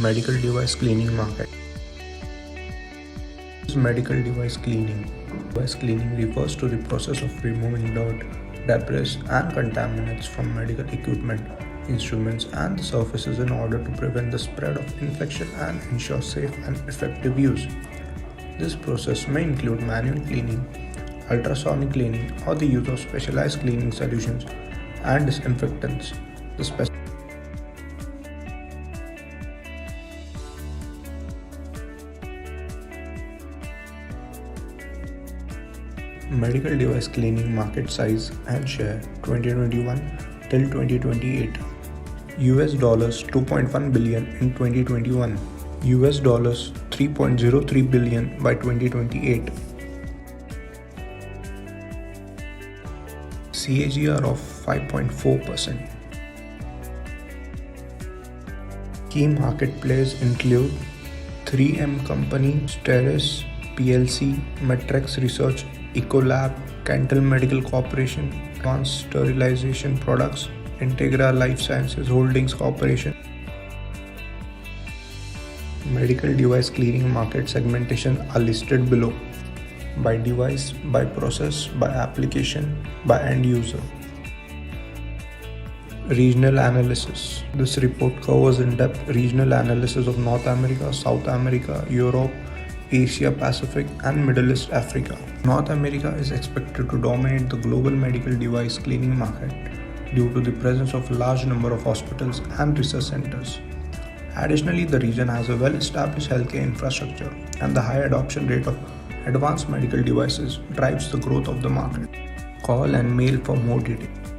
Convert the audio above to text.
Medical device cleaning market. Medical device cleaning. Device cleaning refers to the process of removing dirt, debris, and contaminants from medical equipment, instruments, and surfaces in order to prevent the spread of infection and ensure safe and effective use. This process may include manual cleaning, ultrasonic cleaning, or the use of specialized cleaning solutions and disinfectants. Medical device cleaning market size and share 2021 till 2028. US dollars 2.1 billion in 2021. US dollars 3.03 billion by 2028. CAGR of 5.4%. Key market players include 3M Company, Steris PLC, Matrix Research, Ecolab, Cantel Medical Corporation, Advanced Sterilization Products, Integra Life Sciences Holdings Corporation. Medical device cleaning market segmentation are listed below: by device, by process, by application, by end user. Regional analysis. This report covers in-depth regional analysis of North America, South America, Europe, Asia Pacific, and Middle East Africa. North America is expected to dominate the global medical device cleaning market due to the presence of a large number of hospitals and research centers. Additionally, the region has a well-established healthcare infrastructure, and the high adoption rate of advanced medical devices drives the growth of the market. Call and mail for more details.